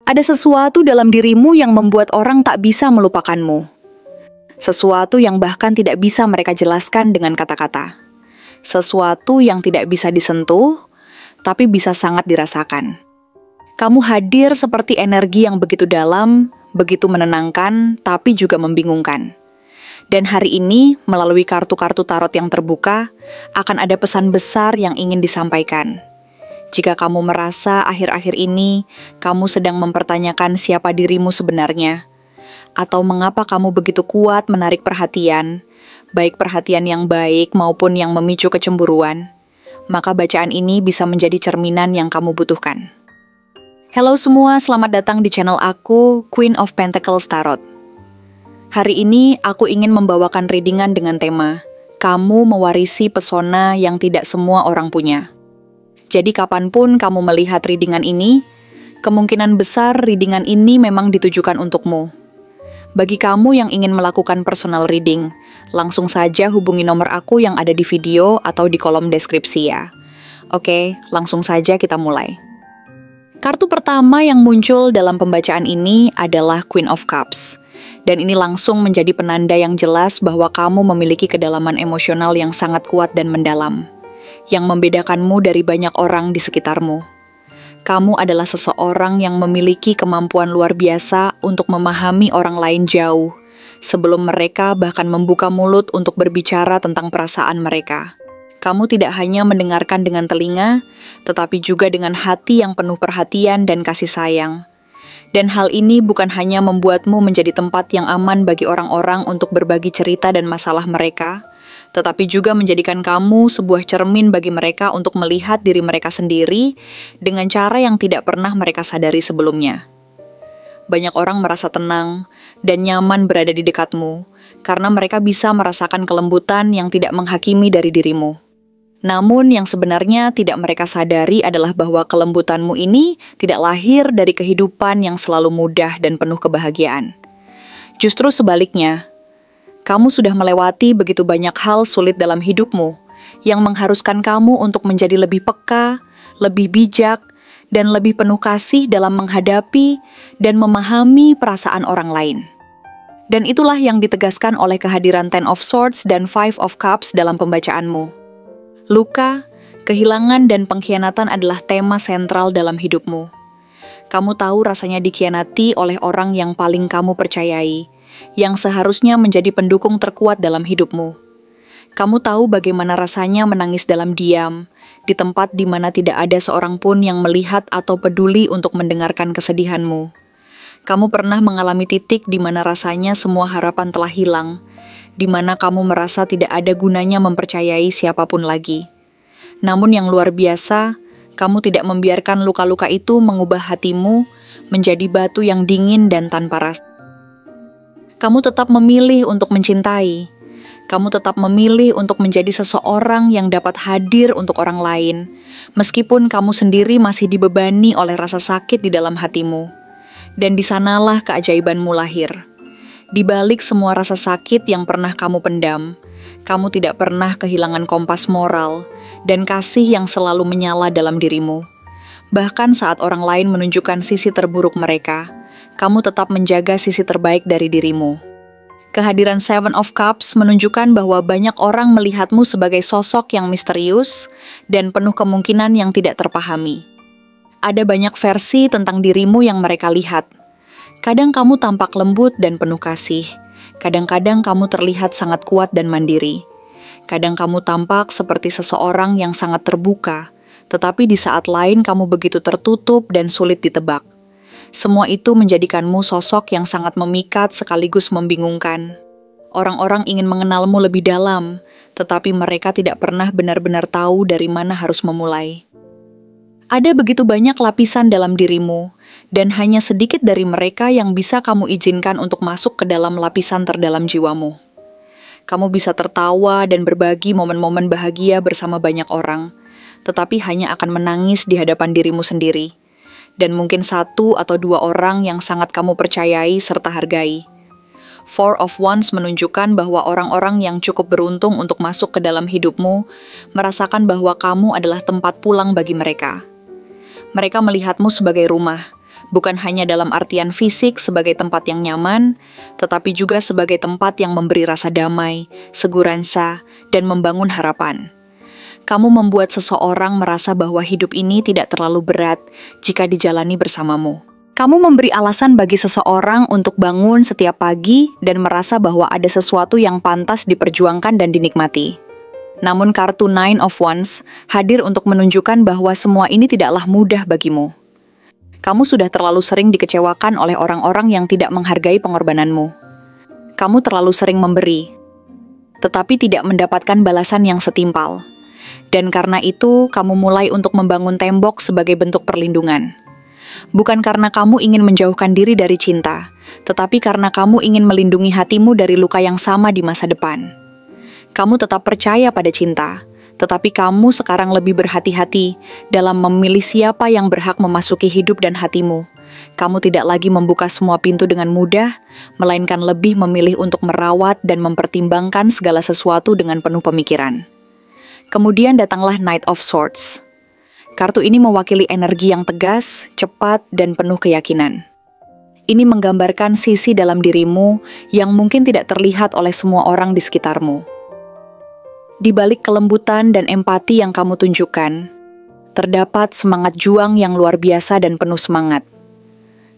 Ada sesuatu dalam dirimu yang membuat orang tak bisa melupakanmu. Sesuatu yang bahkan tidak bisa mereka jelaskan dengan kata-kata. Sesuatu yang tidak bisa disentuh, tapi bisa sangat dirasakan. Kamu hadir seperti energi yang begitu dalam, begitu menenangkan, tapi juga membingungkan. Dan hari ini, melalui kartu-kartu tarot yang terbuka, akan ada pesan besar yang ingin disampaikan. Jika kamu merasa akhir-akhir ini, kamu sedang mempertanyakan siapa dirimu sebenarnya, atau mengapa kamu begitu kuat menarik perhatian, baik perhatian yang baik maupun yang memicu kecemburuan, maka bacaan ini bisa menjadi cerminan yang kamu butuhkan. Halo semua, selamat datang di channel aku, Queen of Pentacles Tarot. Hari ini aku ingin membawakan readingan dengan tema, kamu mewarisi pesona yang tidak semua orang punya. Jadi kapanpun kamu melihat readingan ini, kemungkinan besar readingan ini memang ditujukan untukmu. Bagi kamu yang ingin melakukan personal reading, langsung saja hubungi nomor aku yang ada di video atau di kolom deskripsi ya. Oke, langsung saja kita mulai. Kartu pertama yang muncul dalam pembacaan ini adalah Queen of Cups. Dan ini langsung menjadi penanda yang jelas bahwa kamu memiliki kedalaman emosional yang sangat kuat dan mendalam, yang membedakanmu dari banyak orang di sekitarmu. Kamu adalah seseorang yang memiliki kemampuan luar biasa untuk memahami orang lain jauh, sebelum mereka bahkan membuka mulut untuk berbicara tentang perasaan mereka. Kamu tidak hanya mendengarkan dengan telinga, tetapi juga dengan hati yang penuh perhatian dan kasih sayang. Dan hal ini bukan hanya membuatmu menjadi tempat yang aman bagi orang-orang untuk berbagi cerita dan masalah mereka, tetapi juga menjadikan kamu sebuah cermin bagi mereka untuk melihat diri mereka sendiri dengan cara yang tidak pernah mereka sadari sebelumnya. Banyak orang merasa tenang dan nyaman berada di dekatmu karena mereka bisa merasakan kelembutan yang tidak menghakimi dari dirimu. Namun yang sebenarnya tidak mereka sadari adalah bahwa kelembutanmu ini tidak lahir dari kehidupan yang selalu mudah dan penuh kebahagiaan. Justru sebaliknya, kamu sudah melewati begitu banyak hal sulit dalam hidupmu yang mengharuskan kamu untuk menjadi lebih peka, lebih bijak, dan lebih penuh kasih dalam menghadapi dan memahami perasaan orang lain. Dan itulah yang ditegaskan oleh kehadiran Ten of Swords dan Five of Cups dalam pembacaanmu. Luka, kehilangan, dan pengkhianatan adalah tema sentral dalam hidupmu. Kamu tahu rasanya dikhianati oleh orang yang paling kamu percayai, yang seharusnya menjadi pendukung terkuat dalam hidupmu. Kamu tahu bagaimana rasanya menangis dalam diam, di tempat di mana tidak ada seorang pun yang melihat atau peduli untuk mendengarkan kesedihanmu. Kamu pernah mengalami titik di mana rasanya semua harapan telah hilang, di mana kamu merasa tidak ada gunanya mempercayai siapapun lagi. Namun yang luar biasa, kamu tidak membiarkan luka-luka itu mengubah hatimu menjadi batu yang dingin dan tanpa rasa. Kamu tetap memilih untuk mencintai. Kamu tetap memilih untuk menjadi seseorang yang dapat hadir untuk orang lain, meskipun kamu sendiri masih dibebani oleh rasa sakit di dalam hatimu. Dan di sanalah keajaibanmu lahir. Di balik semua rasa sakit yang pernah kamu pendam, kamu tidak pernah kehilangan kompas moral dan kasih yang selalu menyala dalam dirimu. Bahkan saat orang lain menunjukkan sisi terburuk mereka, kamu tetap menjaga sisi terbaik dari dirimu. Kehadiran Seven of Cups menunjukkan bahwa banyak orang melihatmu sebagai sosok yang misterius dan penuh kemungkinan yang tidak terpahami. Ada banyak versi tentang dirimu yang mereka lihat. Kadang kamu tampak lembut dan penuh kasih. Kadang-kadang kamu terlihat sangat kuat dan mandiri. Kadang kamu tampak seperti seseorang yang sangat terbuka, tetapi di saat lain kamu begitu tertutup dan sulit ditebak. Semua itu menjadikanmu sosok yang sangat memikat sekaligus membingungkan. Orang-orang ingin mengenalmu lebih dalam, tetapi mereka tidak pernah benar-benar tahu dari mana harus memulai. Ada begitu banyak lapisan dalam dirimu, dan hanya sedikit dari mereka yang bisa kamu izinkan untuk masuk ke dalam lapisan terdalam jiwamu. Kamu bisa tertawa dan berbagi momen-momen bahagia bersama banyak orang, tetapi hanya akan menangis di hadapan dirimu sendiri, dan mungkin 1 atau 2 orang yang sangat kamu percayai serta hargai. Four of Wands menunjukkan bahwa orang-orang yang cukup beruntung untuk masuk ke dalam hidupmu merasakan bahwa kamu adalah tempat pulang bagi mereka. Mereka melihatmu sebagai rumah, bukan hanya dalam artian fisik sebagai tempat yang nyaman, tetapi juga sebagai tempat yang memberi rasa damai, seguransa, dan membangun harapan. Kamu membuat seseorang merasa bahwa hidup ini tidak terlalu berat jika dijalani bersamamu. Kamu memberi alasan bagi seseorang untuk bangun setiap pagi dan merasa bahwa ada sesuatu yang pantas diperjuangkan dan dinikmati. Namun kartu Nine of Wands hadir untuk menunjukkan bahwa semua ini tidaklah mudah bagimu. Kamu sudah terlalu sering dikecewakan oleh orang-orang yang tidak menghargai pengorbananmu. Kamu terlalu sering memberi, tetapi tidak mendapatkan balasan yang setimpal. Dan karena itu, kamu mulai untuk membangun tembok sebagai bentuk perlindungan. Bukan karena kamu ingin menjauhkan diri dari cinta, tetapi karena kamu ingin melindungi hatimu dari luka yang sama di masa depan. Kamu tetap percaya pada cinta, tetapi kamu sekarang lebih berhati-hati dalam memilih siapa yang berhak memasuki hidup dan hatimu. Kamu tidak lagi membuka semua pintu dengan mudah, melainkan lebih memilih untuk merawat dan mempertimbangkan segala sesuatu dengan penuh pemikiran. Kemudian datanglah Knight of Swords. Kartu ini mewakili energi yang tegas, cepat, dan penuh keyakinan. Ini menggambarkan sisi dalam dirimu yang mungkin tidak terlihat oleh semua orang di sekitarmu. Di balik kelembutan dan empati yang kamu tunjukkan, terdapat semangat juang yang luar biasa dan penuh semangat.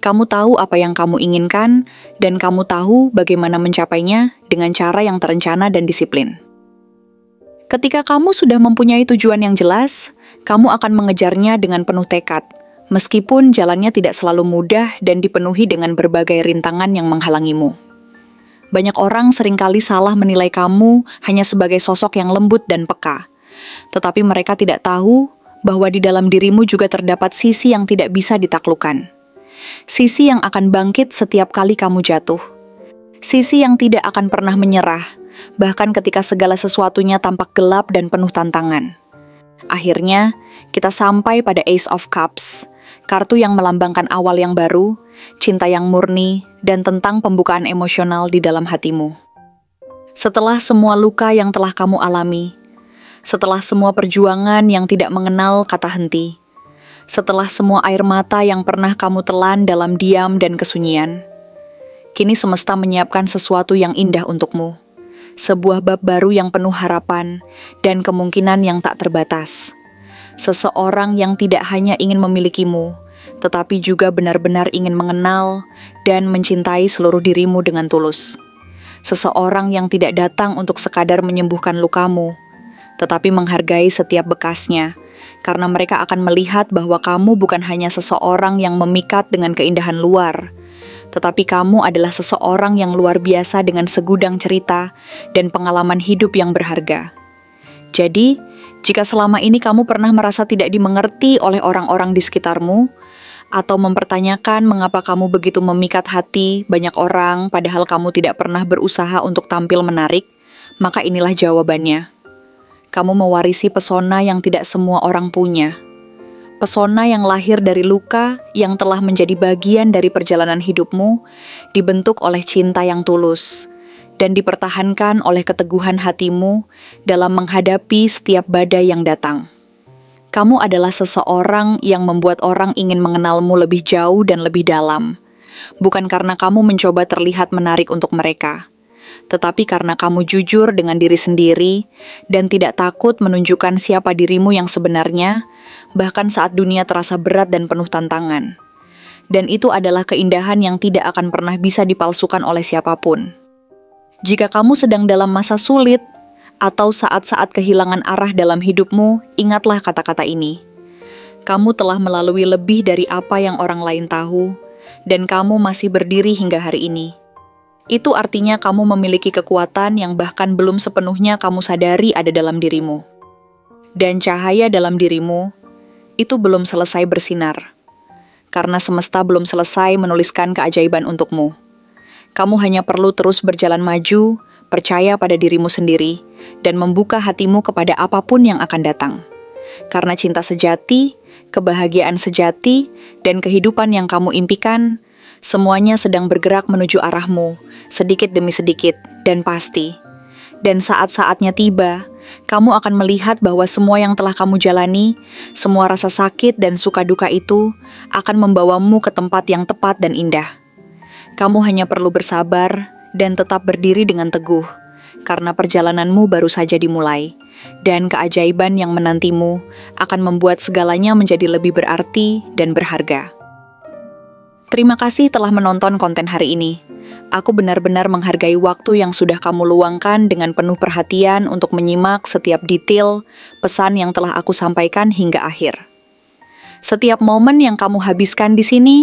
Kamu tahu apa yang kamu inginkan, dan kamu tahu bagaimana mencapainya dengan cara yang terencana dan disiplin. Ketika kamu sudah mempunyai tujuan yang jelas, kamu akan mengejarnya dengan penuh tekad, meskipun jalannya tidak selalu mudah dan dipenuhi dengan berbagai rintangan yang menghalangimu. Banyak orang seringkali salah menilai kamu hanya sebagai sosok yang lembut dan peka. Tetapi mereka tidak tahu bahwa di dalam dirimu juga terdapat sisi yang tidak bisa ditaklukkan. Sisi yang akan bangkit setiap kali kamu jatuh. Sisi yang tidak akan pernah menyerah, bahkan ketika segala sesuatunya tampak gelap dan penuh tantangan. Akhirnya, kita sampai pada Ace of Cups, kartu yang melambangkan awal yang baru, cinta yang murni, dan tentang pembukaan emosional di dalam hatimu. Setelah semua luka yang telah kamu alami, setelah semua perjuangan yang tidak mengenal kata henti, setelah semua air mata yang pernah kamu telan dalam diam dan kesunyian, kini semesta menyiapkan sesuatu yang indah untukmu. Sebuah bab baru yang penuh harapan dan kemungkinan yang tak terbatas. Seseorang yang tidak hanya ingin memilikimu, tetapi juga benar-benar ingin mengenal dan mencintai seluruh dirimu dengan tulus. Seseorang yang tidak datang untuk sekadar menyembuhkan lukamu, tetapi menghargai setiap bekasnya, karena mereka akan melihat bahwa kamu bukan hanya seseorang yang memikat dengan keindahan luar, tetapi kamu adalah seseorang yang luar biasa dengan segudang cerita dan pengalaman hidup yang berharga. Jadi, jika selama ini kamu pernah merasa tidak dimengerti oleh orang-orang di sekitarmu, atau mempertanyakan mengapa kamu begitu memikat hati banyak orang padahal kamu tidak pernah berusaha untuk tampil menarik, maka inilah jawabannya. Kamu mewarisi pesona yang tidak semua orang punya. Pesona yang lahir dari luka yang telah menjadi bagian dari perjalanan hidupmu, dibentuk oleh cinta yang tulus, dan dipertahankan oleh keteguhan hatimu dalam menghadapi setiap badai yang datang. Kamu adalah seseorang yang membuat orang ingin mengenalmu lebih jauh dan lebih dalam, bukan karena kamu mencoba terlihat menarik untuk mereka, tetapi karena kamu jujur dengan diri sendiri dan tidak takut menunjukkan siapa dirimu yang sebenarnya, bahkan saat dunia terasa berat dan penuh tantangan. Dan itu adalah keindahan yang tidak akan pernah bisa dipalsukan oleh siapapun. Jika kamu sedang dalam masa sulit, atau saat-saat kehilangan arah dalam hidupmu, ingatlah kata-kata ini. Kamu telah melalui lebih dari apa yang orang lain tahu, dan kamu masih berdiri hingga hari ini. Itu artinya kamu memiliki kekuatan yang bahkan belum sepenuhnya kamu sadari ada dalam dirimu. Dan cahaya dalam dirimu, itu belum selesai bersinar. Karena semesta belum selesai menuliskan keajaiban untukmu. Kamu hanya perlu terus berjalan maju, percaya pada dirimu sendiri, dan membuka hatimu kepada apapun yang akan datang. Karena cinta sejati, kebahagiaan sejati, dan kehidupan yang kamu impikan, semuanya sedang bergerak menuju arahmu, sedikit demi sedikit, dan pasti. Dan saat-saatnya tiba, kamu akan melihat bahwa semua yang telah kamu jalani, semua rasa sakit dan suka duka itu akan membawamu ke tempat yang tepat dan indah. Kamu hanya perlu bersabar dan tetap berdiri dengan teguh, karena perjalananmu baru saja dimulai, dan keajaiban yang menantimu akan membuat segalanya menjadi lebih berarti dan berharga. Terima kasih telah menonton konten hari ini. Aku benar-benar menghargai waktu yang sudah kamu luangkan dengan penuh perhatian untuk menyimak setiap detail pesan yang telah aku sampaikan hingga akhir. Setiap momen yang kamu habiskan di sini,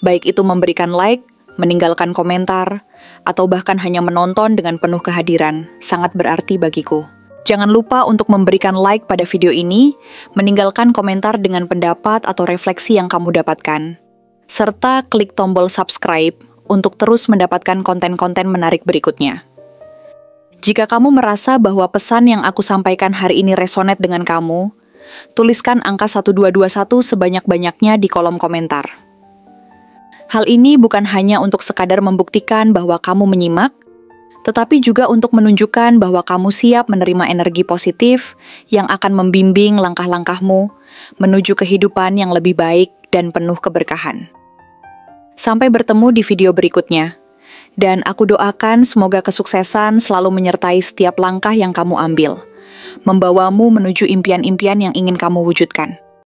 baik itu memberikan like, meninggalkan komentar, atau bahkan hanya menonton dengan penuh kehadiran, sangat berarti bagiku. Jangan lupa untuk memberikan like pada video ini, meninggalkan komentar dengan pendapat atau refleksi yang kamu dapatkan, serta klik tombol subscribe untuk terus mendapatkan konten-konten menarik berikutnya. Jika kamu merasa bahwa pesan yang aku sampaikan hari ini resonate dengan kamu, tuliskan angka 1221 sebanyak-banyaknya di kolom komentar. Hal ini bukan hanya untuk sekadar membuktikan bahwa kamu menyimak, tetapi juga untuk menunjukkan bahwa kamu siap menerima energi positif yang akan membimbing langkah-langkahmu menuju kehidupan yang lebih baik dan penuh keberkahan. Sampai bertemu di video berikutnya, dan aku doakan semoga kesuksesan selalu menyertai setiap langkah yang kamu ambil, membawamu menuju impian-impian yang ingin kamu wujudkan.